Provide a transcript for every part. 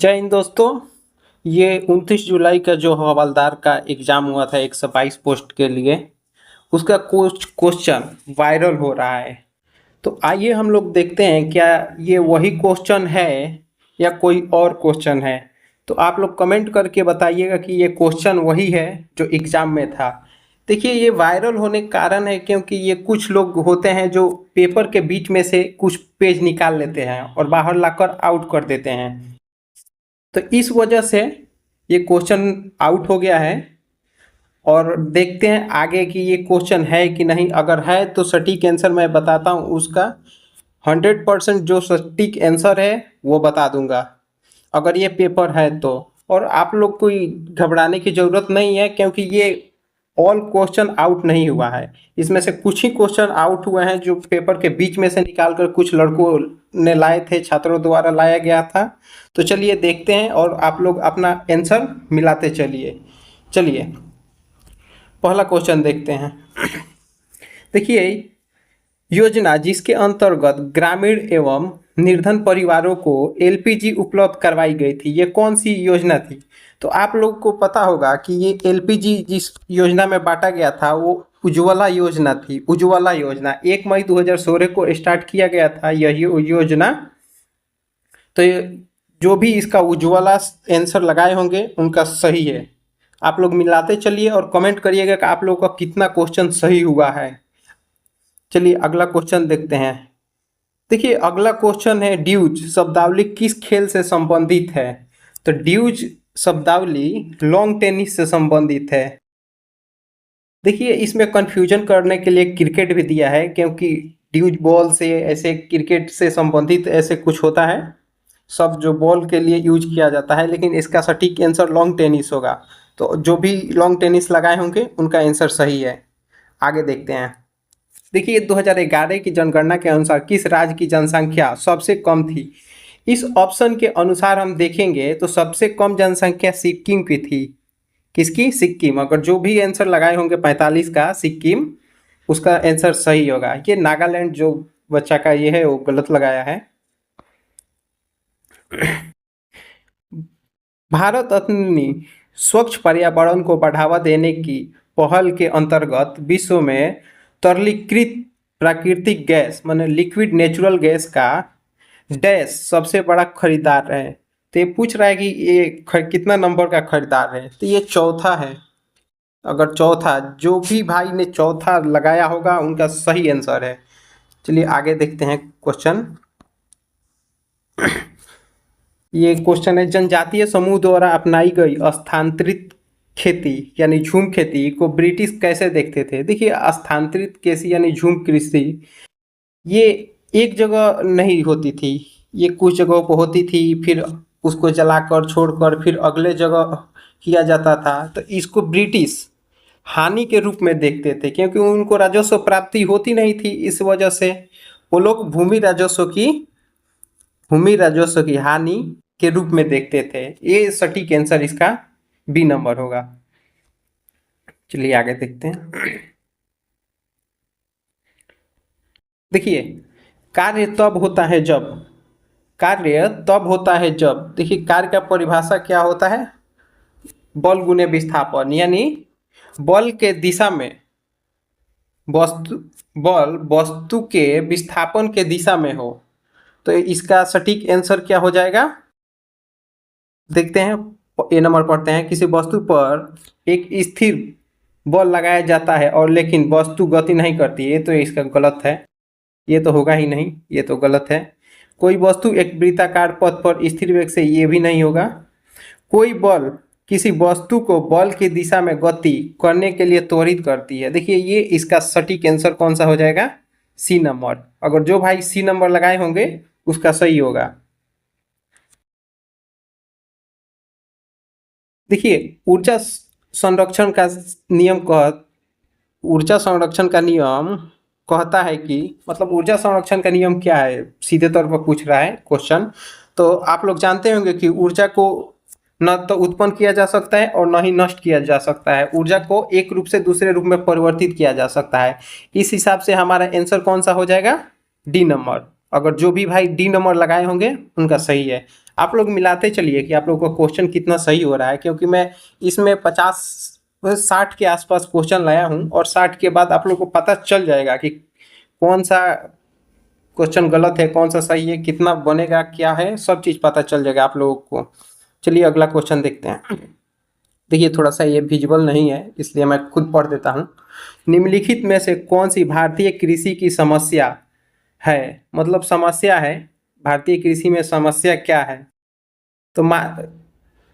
जय हिंद दोस्तों। ये 29 जुलाई का जो हवलदार का एग्ज़ाम हुआ था 122 पोस्ट के लिए, उसका कुछ क्वेश्चन वायरल हो रहा है। तो आइए हम लोग देखते हैं क्या ये वही क्वेश्चन है या कोई और क्वेश्चन है। तो आप लोग कमेंट करके बताइएगा कि ये क्वेश्चन वही है जो एग्ज़ाम में था। देखिए, ये वायरल होने का कारण है क्योंकि ये कुछ लोग होते हैं जो पेपर के बीच में से कुछ पेज निकाल लेते हैं और बाहर लाकर आउट कर देते हैं। तो इस वजह से ये क्वेश्चन आउट हो गया है। और देखते हैं आगे कि ये क्वेश्चन है कि नहीं। अगर है तो सटीक आंसर मैं बताता हूँ उसका। 100% जो सटीक आंसर है वो बता दूंगा अगर ये पेपर है तो। और आप लोग कोई घबराने की ज़रूरत नहीं है क्योंकि ये ऑल क्वेश्चन आउट नहीं हुआ है। इसमें से कुछ ही क्वेश्चन आउट हुए हैं जो पेपर के बीच में से निकाल कर कुछ लड़कों ने लाए थे, छात्रों द्वारा लाया गया था। तो चलिए देखते हैं और आप लोग अपना आंसर मिलाते चलिए। चलिए पहला क्वेश्चन देखते हैं। देखिए, योजना जिसके अंतर्गत ग्रामीण एवं निर्धन परिवारों को एलपीजी उपलब्ध करवाई गई थी, ये कौन सी योजना थी? तो आप लोग को पता होगा कि ये एलपीजी जिस योजना में बांटा गया था वो उज्ज्वला योजना थी। उज्ज्वला योजना 1 मई 2016 को स्टार्ट किया गया था यही योजना। तो जो भी इसका उज्ज्वला आंसर लगाए होंगे उनका सही है। आप लोग मिलाते चलिए और कमेंट करिएगा कि आप लोगों का कितना क्वेश्चन सही हुआ है। चलिए अगला क्वेश्चन देखते हैं। देखिए, अगला क्वेश्चन है ड्यूज शब्दावली किस खेल से संबंधित है? तो ड्यूज शब्दावली लॉन्ग टेनिस से संबंधित है। देखिए, इसमें कंफ्यूजन करने के लिए क्रिकेट भी दिया है क्योंकि ड्यूज बॉल से ऐसे क्रिकेट से संबंधित ऐसे कुछ होता है, सब जो बॉल के लिए यूज किया जाता है, लेकिन इसका सटीक आंसर लॉन्ग टेनिस होगा। तो जो भी लॉन्ग टेनिस लगाए होंगे उनका आंसर सही है। आगे देखते हैं। देखिए, 2011 की जनगणना के अनुसार किस राज्य की जनसंख्या सबसे कम थी? इस ऑप्शन के अनुसार हम देखेंगे तो सबसे कम जनसंख्या सिक्किम की थी। किसकी? सिक्किम। अगर जो भी आंसर लगाए होंगे 45 का सिक्किम, उसका आंसर सही होगा। ये नागालैंड जो बच्चा का ये है वो गलत लगाया है। भारत अपनी स्वच्छ पर्यावरण को बढ़ावा देने की पहल के अंतर्गत विश्व में तरलीकृत प्राकृतिक गैस माने लिक्विड नेचुरल गैस का डैश सबसे बड़ा खरीदार है। तो ये पूछ रहा है कि ये कितना नंबर का खरीदार है? तो ये चौथा है। अगर चौथा, जो भी भाई ने चौथा लगाया होगा उनका सही आंसर है। चलिए आगे देखते हैं क्वेश्चन। ये क्वेश्चन है, जनजातीय समूह द्वारा अपनाई गई स्थानांतरित खेती यानी झूम खेती को ब्रिटिश कैसे देखते थे? देखिए, स्थानांतरित कृषि यानी झूम कृषि ये एक जगह नहीं होती थी, ये कुछ जगहों पर होती थी, फिर उसको जलाकर छोड़कर फिर अगले जगह किया जाता था। तो इसको ब्रिटिश हानि के रूप में देखते थे क्योंकि उनको राजस्व प्राप्ति होती नहीं थी। इस वजह से वो लोग भूमि राजस्व की हानि के रूप में देखते थे। ये सटीक आंसर इसका बी नंबर होगा। चलिए आगे देखते हैं। देखिए, कार्य तब होता है जब कार्य तब होता है जब देखिए, कार्य का परिभाषा क्या होता है? बल गुने विस्थापन, यानी बल के दिशा में वस्तु बल वस्तु के विस्थापन के दिशा में हो। तो इसका सटीक आंसर क्या हो जाएगा? देखते हैं। ए नंबर पढ़ते हैं। किसी वस्तु पर एक स्थिर बल लगाया जाता है और लेकिन वस्तु गति नहीं करती, ये तो इसका गलत है, ये तो होगा ही नहीं, ये तो गलत है। कोई वस्तु एक वृत्ताकार पथ पर स्थिर वेग से, ये भी नहीं होगा। कोई बल किसी वस्तु को बल की दिशा में गति करने के लिए त्वरित करती है। देखिए, ये इसका सटीक आंसर कौन सा हो जाएगा? C number. अगर जो भाई सी नंबर लगाए होंगे उसका सही होगा। देखिए, संरक्षण का नियम कह ऊर्जा संरक्षण का नियम कहता है कि मतलब ऊर्जा संरक्षण का नियम क्या है, सीधे तौर पर पूछ रहा है क्वेश्चन। तो आप लोग जानते होंगे कि ऊर्जा को न तो उत्पन्न किया जा सकता है और न ही नष्ट किया जा सकता है। ऊर्जा को एक रूप से दूसरे रूप में परिवर्तित किया जा सकता है। इस हिसाब से हमारा आंसर कौन सा हो जाएगा? D number. अगर जो भी भाई डी नंबर लगाए होंगे उनका सही है। आप लोग मिलाते चलिए कि आप लोग का क्वेश्चन कितना सही हो रहा है, क्योंकि मैं इसमें 50-60 के आसपास क्वेश्चन लाया हूँ और 60 के बाद आप लोग को पता चल जाएगा कि कौन सा क्वेश्चन गलत है, कौन सा सही है, कितना बनेगा, क्या है, सब चीज़ पता चल जाएगा आप लोगों को। चलिए अगला क्वेश्चन देखते हैं। देखिए थोड़ा सा ये विजुअल नहीं है इसलिए मैं खुद पढ़ देता हूँ। निम्नलिखित में से कौन सी भारतीय कृषि की समस्या है, मतलब समस्या है, भारतीय कृषि में समस्या क्या है? तो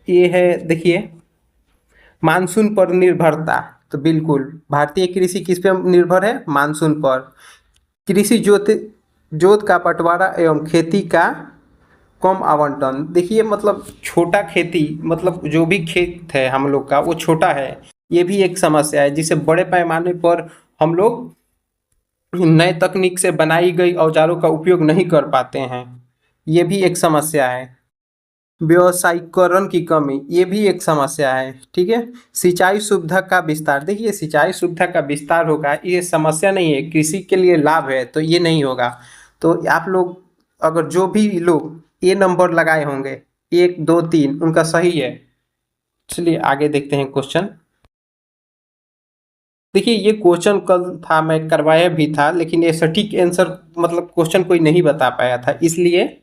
ये है, देखिए, मानसून पर निर्भरता। तो बिल्कुल भारतीय कृषि किस पे निर्भर है? मानसून पर। कृषि जोत का बंटवारा एवं खेती का कम आवंटन। देखिए मतलब छोटा खेती, मतलब जो भी खेत है हम लोग का वो छोटा है, ये भी एक समस्या है, जिसे बड़े पैमाने पर हम लोग नए तकनीक से बनाई गई औजारों का उपयोग नहीं कर पाते हैं, ये भी एक समस्या है। व्यावसायीकरण की कमी, ये भी एक समस्या है। ठीक है। सिंचाई सुविधा का विस्तार, देखिए सिंचाई सुविधा का विस्तार होगा, ये समस्या नहीं है, कृषि के लिए लाभ है, तो ये नहीं होगा। तो आप लोग अगर जो भी लोग ये नंबर लगाए होंगे 1 2 3 उनका सही है। चलिए आगे देखते हैं क्वेश्चन। देखिए ये क्वेश्चन कल था, मैं करवाया भी था, लेकिन ये सटीक आंसर मतलब क्वेश्चन कोई नहीं बता पाया था, इसलिए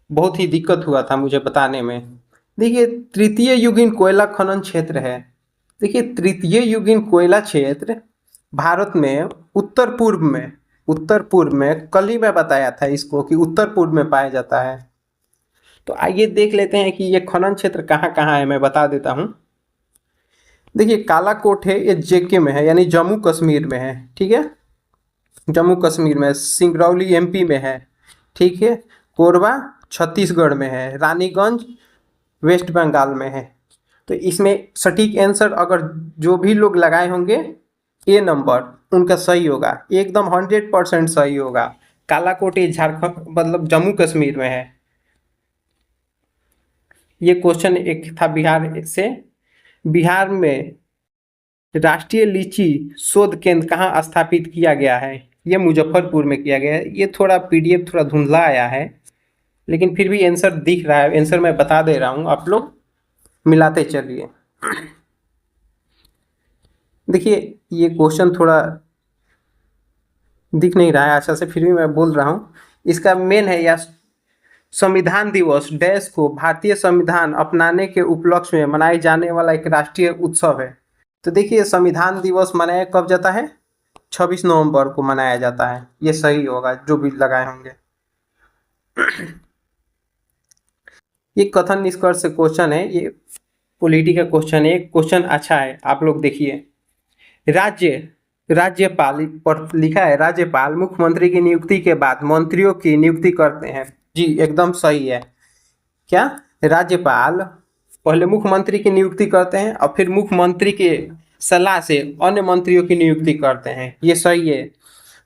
बहुत ही दिक्कत हुआ था मुझे बताने में। देखिए तृतीय युगीन कोयला खनन क्षेत्र है। देखिए तृतीय युगीन कोयला क्षेत्र भारत में उत्तर पूर्व में कल ही मैं बताया था इसको कि उत्तर पूर्व में पाया जाता है। तो आइए देख लेते हैं कि ये खनन क्षेत्र कहाँ कहाँ है, मैं बता देता हूँ। देखिए कालाकोट है, ये जेके में है, यानी जम्मू कश्मीर में है। ठीक है, जम्मू कश्मीर में। सिंगरौली एमपी में है। ठीक है। कोरबा छत्तीसगढ़ में है। रानीगंज वेस्ट बंगाल में है। तो इसमें सटीक आंसर अगर जो भी लोग लगाए होंगे ए नंबर, उनका सही होगा, एकदम 100% सही होगा। कालाकोट ये झारखंड मतलब जम्मू कश्मीर में है। ये क्वेश्चन एक था बिहार से। बिहार में राष्ट्रीय लीची शोध केंद्र कहाँ स्थापित किया गया है? ये मुजफ्फरपुर में किया गया है। ये थोड़ा पीडीएफ थोड़ा धुंधला आया है, लेकिन फिर भी आंसर दिख रहा है, आंसर मैं बता दे रहा हूँ, आप लोग मिलाते चलिए। देखिए ये क्वेश्चन थोड़ा दिख नहीं रहा है अच्छा से, फिर भी मैं बोल रहा हूँ। इसका मेन है, या संविधान दिवस डैश को भारतीय संविधान अपनाने के उपलक्ष्य में मनाए जाने वाला एक राष्ट्रीय उत्सव है। तो देखिए संविधान दिवस मनाया कब जाता है? 26 नवंबर को मनाया जाता है। ये सही होगा जो भी लगाए होंगे। ये कथन निष्कर्ष से क्वेश्चन है, ये पॉलिटी का क्वेश्चन है। क्वेश्चन अच्छा है, आप लोग देखिए। राज्यपाल पर लिखा है, राज्यपाल मुख्यमंत्री की नियुक्ति के बाद मंत्रियों की नियुक्ति करते हैं। जी एकदम सही है। क्या? राज्यपाल पहले मुख्यमंत्री की नियुक्ति करते हैं और फिर मुख्यमंत्री के सलाह से अन्य मंत्रियों की नियुक्ति करते हैं, ये सही है।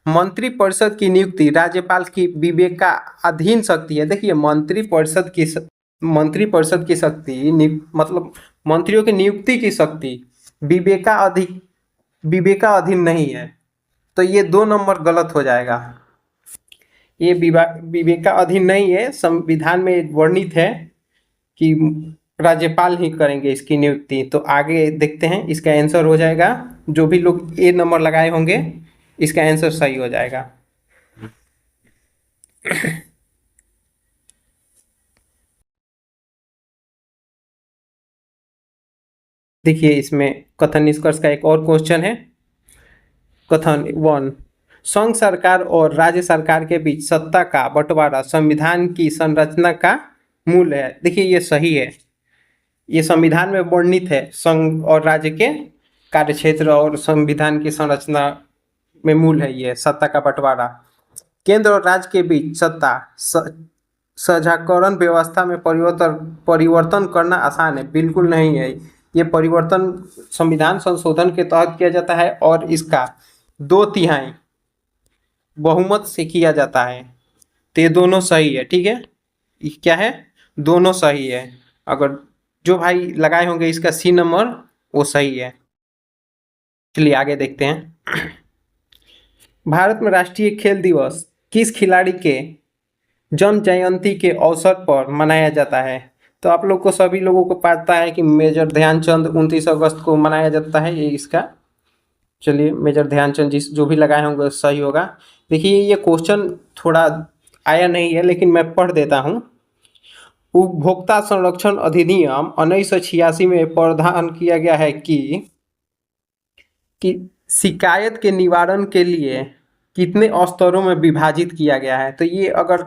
मंत्रिपरिषद की नियुक्ति राज्यपाल की विवेकाधीन शक्ति है। देखिए मंत्रिपरिषद की शक्ति मतलब मंत्रियों की नियुक्ति की शक्ति विवेकाधीन नहीं है, तो ये 2 नंबर गलत हो जाएगा। ये विवेकाधीन नहीं है, संविधान में वर्णित है कि राज्यपाल ही करेंगे इसकी नियुक्ति। तो आगे देखते हैं, इसका आंसर हो जाएगा, जो भी लोग ए नंबर लगाए होंगे इसका आंसर सही हो जाएगा। देखिए इसमें कथन निष्कर्ष का एक और क्वेश्चन है। कथन 1, संघ सरकार और राज्य सरकार के बीच सत्ता का बंटवारा संविधान की संरचना का मूल है। देखिए ये सही है, ये संविधान में वर्णित है, संघ और राज्य के कार्यक्षेत्र और संविधान की संरचना में मूल है ये सत्ता का बंटवारा। केंद्र और राज्य के बीच सत्ता साझाकरण व्यवस्था में परिवर्तन करना आसान है? बिल्कुल नहीं है। ये परिवर्तन संविधान संशोधन के तहत किया जाता है और इसका 2/3 बहुमत से किया जाता है। तो ये दोनों सही है। ठीक है, ये क्या है? दोनों सही है। अगर जो भाई लगाए होंगे इसका सी नंबर, वो सही है। चलिए आगे देखते हैं। भारत में राष्ट्रीय खेल दिवस किस खिलाड़ी के जन्म जयंती के अवसर पर मनाया जाता है? तो आप लोग को सभी लोगों को पता है कि मेजर ध्यानचंद 29 अगस्त को मनाया जाता है, ये इसका। चलिए, मेजर ध्यानचंद जिस जो भी लगाए होंगे सही होगा। देखिए, ये क्वेश्चन थोड़ा आया नहीं है, लेकिन मैं पढ़ देता हूँ। उपभोक्ता संरक्षण अधिनियम 1986 में प्रावधान किया गया है कि शिकायत के निवारण के लिए कितने स्तरों में विभाजित किया गया है। तो ये अगर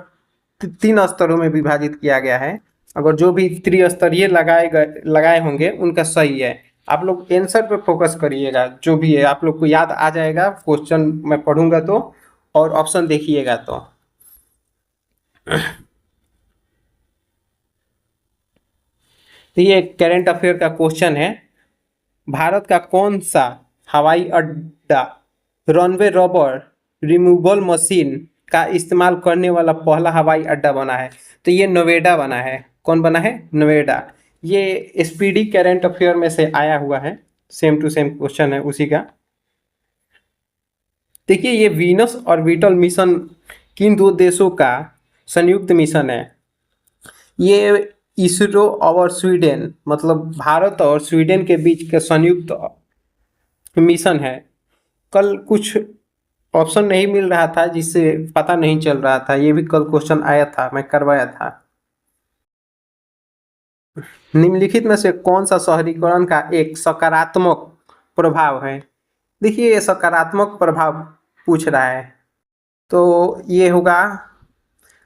3 स्तरों में विभाजित किया गया है, अगर जो भी त्रिस्तरीय लगाए होंगे उनका सही है। आप लोग आंसर पे फोकस करिएगा, जो भी है आप लोग को याद आ जाएगा, क्वेश्चन मैं पढ़ूंगा तो, और ऑप्शन देखिएगा तो। तो ये करेंट अफेयर का क्वेश्चन है। भारत का कौन सा हवाई अड्डा रनवे रबर रिमूवल मशीन का इस्तेमाल करने वाला पहला हवाई अड्डा बना है? तो ये नोएडा बना है। कौन बना है? नोएडा। ये स्पीडी करेंट अफेयर में से आया हुआ है, सेम टू सेम क्वेश्चन है उसी का। देखिए, ये वीनस ऑर्बिटल मिशन किन दो देशों का संयुक्त मिशन है? ये इसरो और स्वीडन, मतलब भारत और स्वीडन के बीच का संयुक्त मिशन है। कल कुछ ऑप्शन नहीं मिल रहा था, जिससे पता नहीं चल रहा था। ये भी कल क्वेश्चन आया था, मैं करवाया था। निम्नलिखित में से कौन सा शहरीकरण का एक सकारात्मक प्रभाव है? देखिए, ये सकारात्मक प्रभाव पूछ रहा है, तो ये होगा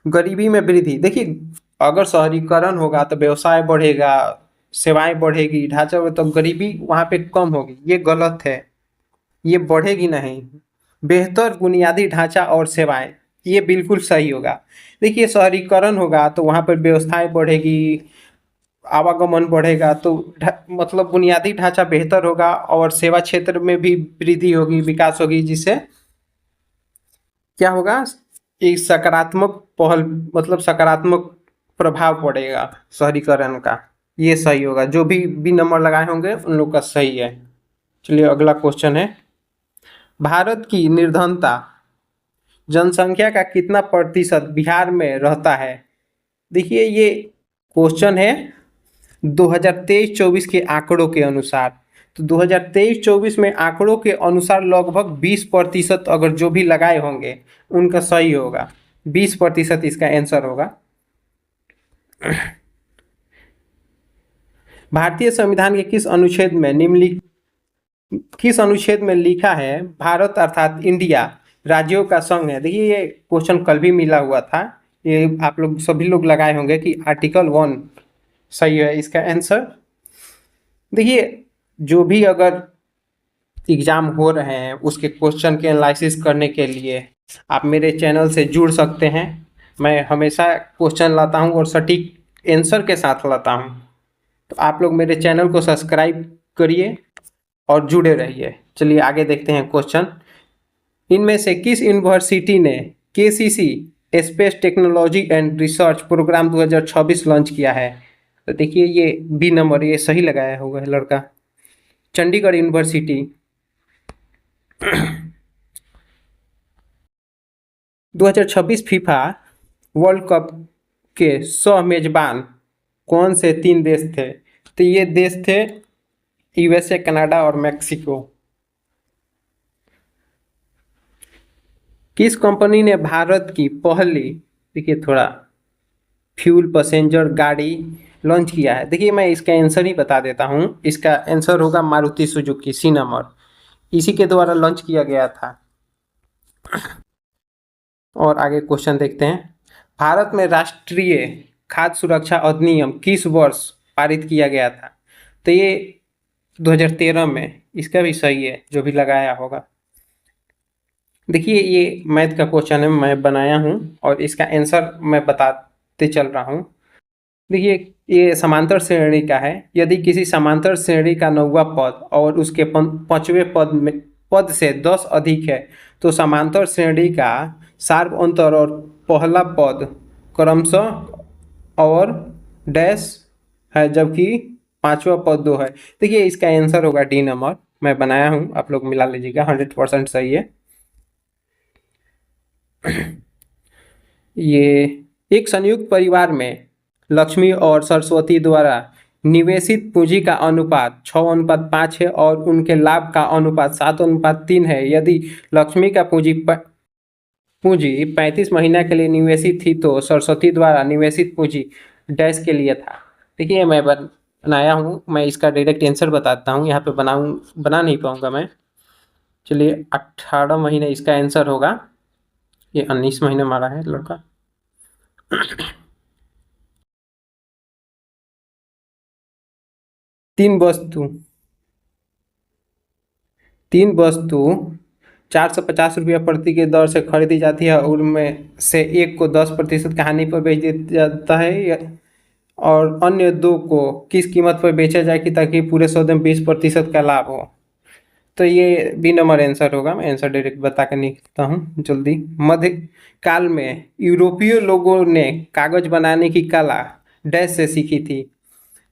गरीबी में वृद्धि। देखिए, अगर शहरीकरण होगा तो व्यवसाय बढ़ेगा, सेवाएं बढ़ेगी, ढांचा में, तो गरीबी वहाँ पे कम होगी। ये गलत है, ये बढ़ेगी नहीं। बेहतर बुनियादी ढांचा और सेवाएं, ये बिल्कुल सही होगा। देखिए, शहरीकरण होगा तो वहाँ पर व्यवस्थाएं बढ़ेगी, आवागमन बढ़ेगा, तो मतलब बुनियादी ढांचा बेहतर होगा और सेवा क्षेत्र में भी वृद्धि होगी, विकास होगी, जिससे क्या होगा? एक सकारात्मक पहल, मतलब सकारात्मक प्रभाव पड़ेगा शहरीकरण का। ये सही होगा। जो भी नंबर लगाए होंगे उन लोग का सही है। चलिए, अगला क्वेश्चन है। भारत की निर्धनता जनसंख्या का कितना प्रतिशत बिहार में रहता है? देखिए, ये क्वेश्चन है 2023-24 के आंकड़ों के अनुसार। तो 2023-24 में आंकड़ों के अनुसार लगभग 20% अगर जो भी लगाए होंगे उनका सही होगा। 20% इसका आंसर होगा। भारतीय संविधान के किस अनुच्छेद में लिखा है भारत अर्थात इंडिया राज्यों का संघ है? देखिए, ये क्वेश्चन कल भी मिला हुआ था। ये आप लोग सभी लोग लगाए होंगे कि आर्टिकल 1 सही है इसका आंसर। देखिए, जो भी अगर एग्जाम हो रहे हैं उसके क्वेश्चन के एनालिसिस करने के लिए आप मेरे चैनल से जुड़ सकते हैं। मैं हमेशा क्वेश्चन लाता हूं और सटीक आंसर के साथ लाता हूं। तो आप लोग मेरे चैनल को सब्सक्राइब करिए और जुड़े रहिए। चलिए, आगे देखते हैं क्वेश्चन। इनमें से किस यूनिवर्सिटी ने KCC space technology and research programme 2026 launch किया है? तो देखिए, ये बी नंबर, ये सही लगाया हुआ है लड़का, Chandigarh university. 2026 FIFA world cup के सह मेजबान कौन से 3 देश थे? तो ये देश थे यूएसए, कनाडा और मैक्सिको। किस कंपनी ने भारत की पहली, देखिए थोड़ा, फ्यूल पैसेंजर गाड़ी लॉन्च किया है? देखिए, मैं इसका आंसर ही बता देता हूँ। इसका आंसर होगा मारुति सुजुकी, सी नंबर। इसी के द्वारा लॉन्च किया गया था। और आगे क्वेश्चन देखते हैं। भारत में राष्ट्रीय खाद्य सुरक्षा अधिनियम किस वर्ष पारित किया गया था? तो ये 2013 में। इसका भी सही है, जो भी लगाया होगा। देखिए, ये मैथ का क्वेश्चन है, मैं बनाया हूँ और इसका आंसर मैं बताते चल रहा हूँ। देखिए, ये समांतर श्रेणी का है। यदि किसी समांतर श्रेणी का 9वां पद और उसके 5वें पद से 10 अधिक है तो समांतर श्रेणी का शार्प अंतर और पहला पद क्रमशः और डैश है, जबकि 5वां पद 2 है। देखिए, इसका आंसर होगा डी नंबर। मैं बनाया हूँ, आप लोग मिला लीजिएगा, 100% सही है। ये एक संयुक्त परिवार में लक्ष्मी और सरस्वती द्वारा निवेशित पूंजी का अनुपात 6:5 है और उनके लाभ का अनुपात 7:3 है। यदि लक्ष्मी का पूंजी 35 महीना के लिए निवेशित थी तो सरस्वती द्वारा निवेशित पूंजी डैश के लिए था। देखिए मैं बनाया हूँ, मैं इसका डायरेक्ट आंसर बताता हूँ। यहाँ पे बना नहीं पाऊंगा मैं। चलिए 18 महीने इसका आंसर होगा। ये 19 महीने मारा है लड़का। तीन वस्तु 450 रुपया प्रति के दर से खरीदी जाती है और उनमें से एक को 10% की हानि पर बेच दिया जाता है और अन्य दो को किस कीमत पर बेचा जाए कि ताकि पूरे सौदे में 20% का लाभ हो। तो ये बी नंबर आंसर होगा। मैं आंसर डायरेक्ट बता कर निकलता हूँ जल्दी। मध्य काल में यूरोपीय लोगों ने कागज बनाने की कला डैश से सीखी थी।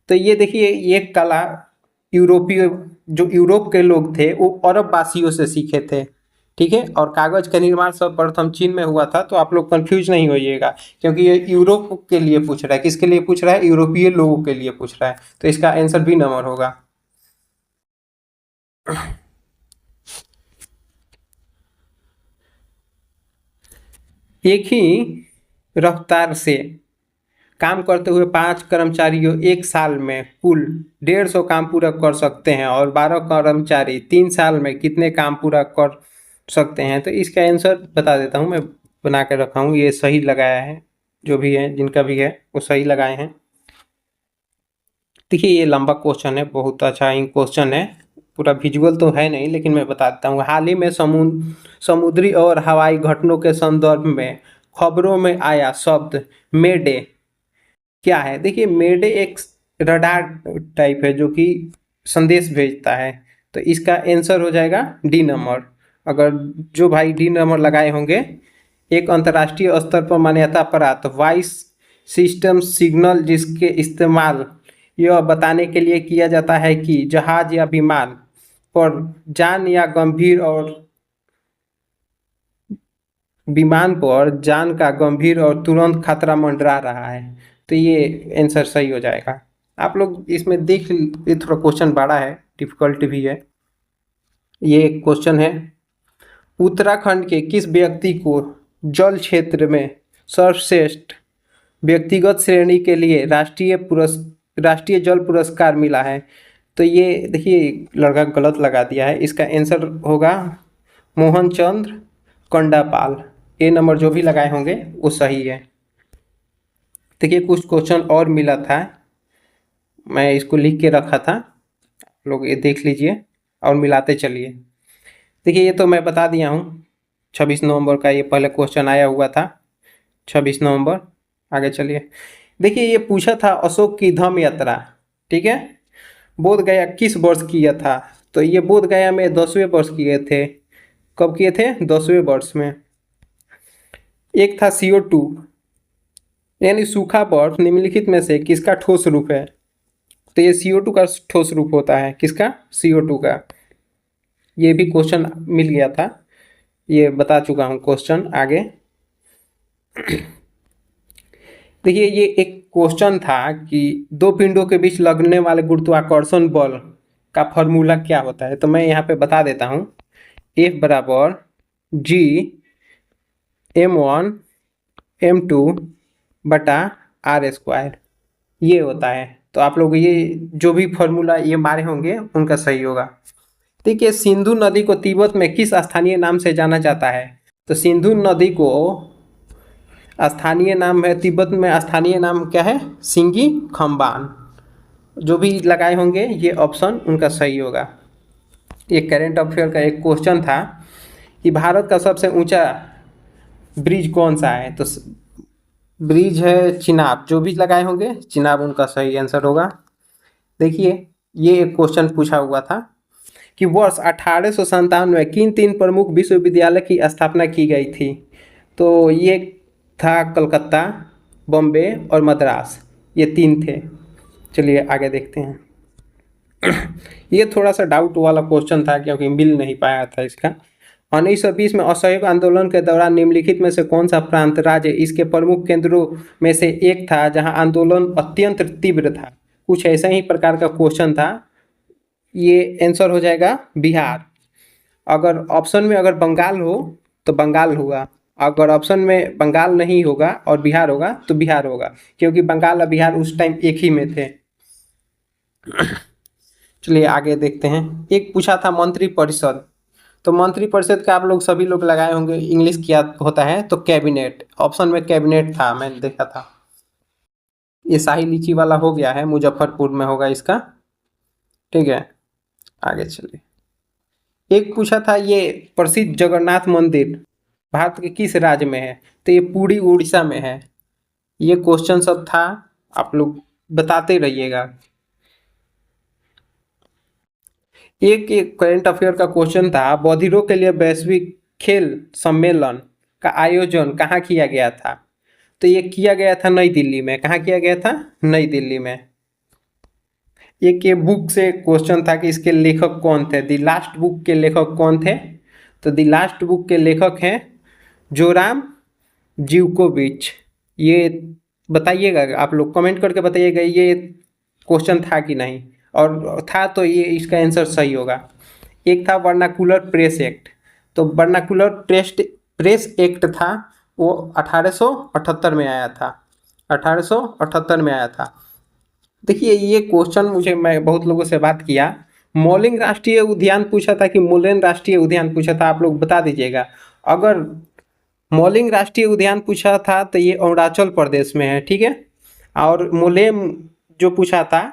तो ये देखिए, ये कला यूरोपीय जो यूरोप के लोग थे वो अरब वासियों से सीखे थे। ठीक है, और कागज का निर्माण सर्वप्रथम चीन में हुआ था। तो आप लोग कंफ्यूज नहीं होइएगा, क्योंकि ये यूरोप के लिए पूछ रहा है। किसके लिए पूछ रहा है? यूरोपीय लोगों के लिए पूछ रहा है। तो इसका आंसर बी नंबर होगा। एक ही रफ्तार से काम करते हुए 5 कर्मचारियों एक साल में कुल 150 काम पूरा कर सकते हैं और 12 कर्मचारी 3 साल में कितने काम पूरा कर सकते हैं। तो इसका आंसर बता देता हूँ, मैं बना के रखा हूँ। ये सही लगाया है, जो भी है जिनका भी है वो सही लगाए हैं। देखिए ये लंबा क्वेश्चन है, बहुत अच्छा ही क्वेश्चन है। पूरा विजुअल तो है नहीं, लेकिन मैं बताता हूँ। हाल ही में समुद्री और हवाई घटनाओं के संदर्भ में खबरों में आया शब्द मेडे क्या है? देखिए मेडे एक रडार टाइप है जो कि संदेश भेजता है। तो इसका आंसर हो जाएगा डी नंबर। अगर जो भाई डी नंबर लगाए होंगे, एक अंतर्राष्ट्रीय स्तर पर मान्यता प्राप्त वॉइस सिस्टम सिग्नल जिसके इस्तेमाल यह बताने के लिए किया जाता है कि जहाज या विमान पर जान का गंभीर और तुरंत खतरा मंडरा रहा है। तो ये आंसर सही हो जाएगा। आप लोग इसमें देख, ये थोड़ा क्वेश्चन बड़ा है, डिफिकल्ट भी है। ये एक क्वेश्चन है, उत्तराखंड के किस व्यक्ति को जल क्षेत्र में सर्वश्रेष्ठ व्यक्तिगत श्रेणी के लिए राष्ट्रीय जल पुरस्कार मिला है? तो ये देखिए लड़का गलत लगा दिया है। इसका आंसर होगा मोहन चंद्र कंडापाल। ए नंबर जो भी लगाए होंगे वो सही है। देखिए कुछ क्वेश्चन और मिला था, मैं इसको लिख के रखा था, लोग ये देख लीजिए और मिलाते चलिए। देखिए ये तो मैं बता दिया हूँ, 26 नवंबर का ये पहले क्वेश्चन आया हुआ था, 26 नवंबर। आगे चलिए। देखिए ये पूछा था अशोक की धम्म यात्रा, ठीक है, बोध गया किस वर्ष किया था? तो ये बोध गया में 10वें वर्ष किए थे। कब किए थे? 10वें वर्ष में। एक था CO2 यानी सूखा बर्फ निम्नलिखित में से किसका ठोस रूप है? तो ये CO2 का ठोस रूप होता है। किसका? CO2 का। ये भी क्वेश्चन मिल गया था, ये बता चुका हूँ क्वेश्चन। आगे देखिए ये एक क्वेश्चन था कि दो पिंडों के बीच लगने वाले गुरुत्वाकर्षण बल का फॉर्मूला क्या होता है? तो मैं यहाँ पे बता देता हूँ। F बराबर G m1 m2 बटा r², ये होता है। तो आप लोग ये जो भी फॉर्मूला ये मारे होंगे उनका सही होगा। देखिए सिंधु नदी को तिब्बत में किस स्थानीय नाम से जाना जाता है? तो सिंधु नदी को स्थानीय नाम है, तिब्बत में स्थानीय नाम क्या है? सिंगी खम्बान। जो भी लगाए होंगे ये ऑप्शन उनका सही होगा। ये करेंट अफेयर का एक क्वेश्चन था कि भारत का सबसे ऊंचा ब्रिज कौन सा है? तो ब्रिज है चिनाब। जो भी लगाए होंगे चिनाब उनका सही आंसर होगा। देखिए ये एक क्वेश्चन पूछा हुआ था कि वर्ष 1897 में किन 3 प्रमुख विश्वविद्यालय की स्थापना की गई थी? तो ये था कलकत्ता, बॉम्बे और मद्रास, ये 3 थे। चलिए आगे देखते हैं। ये थोड़ा सा डाउट वाला क्वेश्चन था क्योंकि मिल नहीं पाया था इसका। 1920 में असहयोग आंदोलन के दौरान निम्नलिखित में से कौन सा प्रांत राज्य इसके प्रमुख केंद्रों में से एक था जहां आंदोलन अत्यंत तीव्र था। कुछ ऐसा ही प्रकार का क्वेश्चन था। ये आंसर हो जाएगा बिहार। अगर ऑप्शन में अगर बंगाल हो तो बंगाल होगा, अगर ऑप्शन में बंगाल नहीं होगा और बिहार होगा तो बिहार होगा, क्योंकि बंगाल और बिहार उस टाइम एक ही में थे। चलिए आगे देखते हैं। एक पूछा था मंत्रिपरिषद, तो मंत्रिपरिषद का आप लोग सभी लोग लगाए होंगे, इंग्लिश क्या होता है तो कैबिनेट। ऑप्शन में कैबिनेट था, मैंने देखा था। ये शाही लीची वाला हो गया है, मुजफ्फरपुर में होगा इसका। ठीक है, आगे चलिए। एक पूछा था ये प्रसिद्ध जगन्नाथ मंदिर भारत के किस राज्य में है, तो ये पूरी उड़ीसा में है। ये क्वेश्चन सब था, आप लोग बताते रहिएगा। एक करंट अफेयर का क्वेश्चन था, बधिरों के लिए वैश्विक खेल सम्मेलन का आयोजन कहाँ किया गया था, तो ये किया गया था नई दिल्ली में। कहाँ किया गया था? नई दिल्ली में। एक ये बुक से क्वेश्चन था कि इसके लेखक कौन थे, द लास्ट बुक के लेखक कौन थे, तो द लास्ट बुक के लेखक हैं जोराम जीवकोविच। ये बताइएगा, आप लोग कमेंट करके बताइएगा ये क्वेश्चन था कि नहीं, और था तो ये इसका आंसर सही होगा। एक था वर्नाकुलर प्रेस एक्ट, तो वर्नाकुलर प्रेस एक्ट था, वो 1878 में आया था। 1878 में आया था। देखिए ये क्वेश्चन मैं बहुत लोगों से बात किया, मोलिंग राष्ट्रीय उद्यान पूछा था कि मोलेन राष्ट्रीय उद्यान पूछा था, आप लोग बता दीजिएगा। अगर मोलिंग राष्ट्रीय उद्यान पूछा था तो ये अरुणाचल प्रदेश में है, ठीक है। और मोलेम जो पूछा था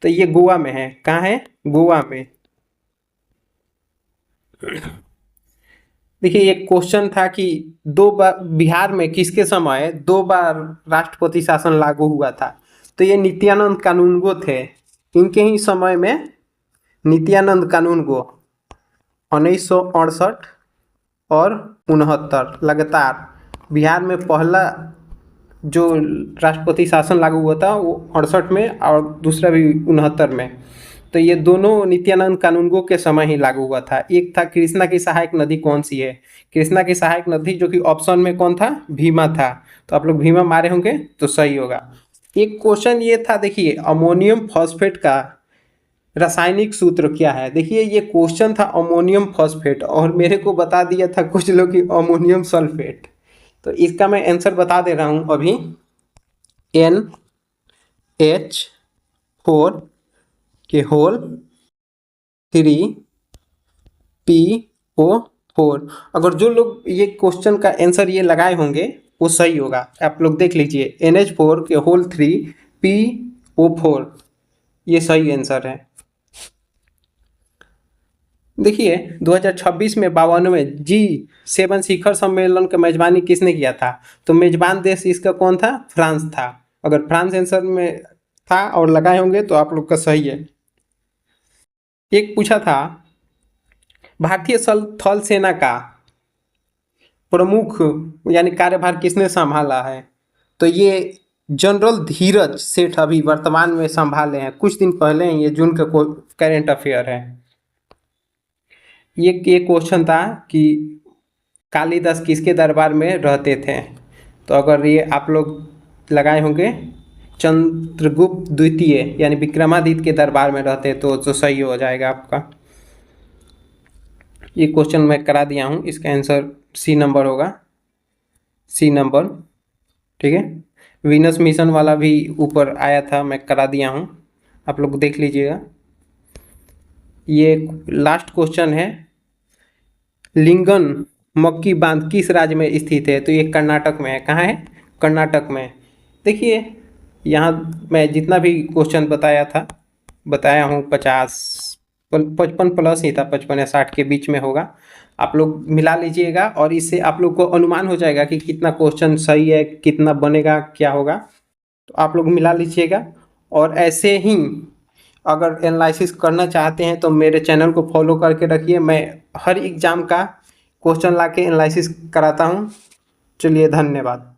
तो ये गोवा में है। कहाँ है? गोवा में। देखिए एक क्वेश्चन था कि 2 बार बिहार में किसके समय 2 बार राष्ट्रपति शासन लागू हुआ था, तो ये नित्यानंद कानूनगो थे। इनके ही समय में नित्यानंद कानूनगो 1968 और 69 लगातार बिहार में पहला जो राष्ट्रपति शासन लागू हुआ था वो 68 में और दूसरा भी 69 में। तो ये दोनों नित्यानंद कानूनगो के समय ही लागू हुआ था। एक था कृष्णा की सहायक नदी कौन सी है, कृष्णा की सहायक नदी जो कि ऑप्शन में कौन था? भीमा था। तो आप लोग भीमा मारे होंगे तो सही होगा। एक क्वेश्चन ये था, देखिए अमोनियम फॉस्फेट का रासायनिक सूत्र क्या है। देखिए ये क्वेश्चन था अमोनियम फॉस्फेट, और मेरे को बता दिया था कुछ लोग कि अमोनियम सल्फेट। तो इसका मैं आंसर बता दे रहा हूँ अभी, NH4 के होल 3PO4। अगर जो लोग ये क्वेश्चन का आंसर ये लगाए होंगे वो सही होगा। आप लोग देख लीजिए, NH4 के होल 3PO4 ये सही आंसर है। देखिए 2026 में 52वें G7 शिखर सम्मेलन का मेजबानी किसने किया था, तो मेजबान देश इसका कौन था? फ्रांस था। अगर फ्रांस आंसर में था और लगाए होंगे तो आप लोग का सही है। एक पूछा था भारतीय थल सेना का प्रमुख यानी कार्यभार किसने संभाला है, तो ये जनरल धीरज सेठ अभी वर्तमान में संभाले हैं, कुछ दिन पहले। ये जून का करंट अफेयर है। ये क्वेश्चन था कि कालिदास किसके दरबार में रहते थे, तो अगर ये आप लोग लगाए होंगे चंद्रगुप्त द्वितीय यानी विक्रमादित्य के दरबार में रहते तो सही हो जाएगा आपका। ये क्वेश्चन मैं करा दिया हूँ, इसका आंसर C नंबर होगा, C नंबर। ठीक है, वीनस मिशन वाला भी ऊपर आया था, मैं करा दिया हूँ, आप लोग देख लीजिएगा। ये लास्ट क्वेश्चन है, लिंगन मक्की बांध किस राज्य में स्थित है, तो ये कर्नाटक में है। कहाँ है? कर्नाटक में। देखिए यहाँ मैं जितना भी क्वेश्चन बताया हूँ 55 प्लस ही था, 55 या 60 के बीच में होगा। आप लोग मिला लीजिएगा और इससे आप लोग को अनुमान हो जाएगा कि कितना क्वेश्चन सही है, कितना बनेगा, क्या होगा। तो आप लोग मिला लीजिएगा, और ऐसे ही अगर एनालिसिस करना चाहते हैं तो मेरे चैनल को फॉलो करके रखिए। मैं हर एग्ज़ाम का क्वेश्चन लाके एनालिसिस कराता हूँ। चलिए धन्यवाद।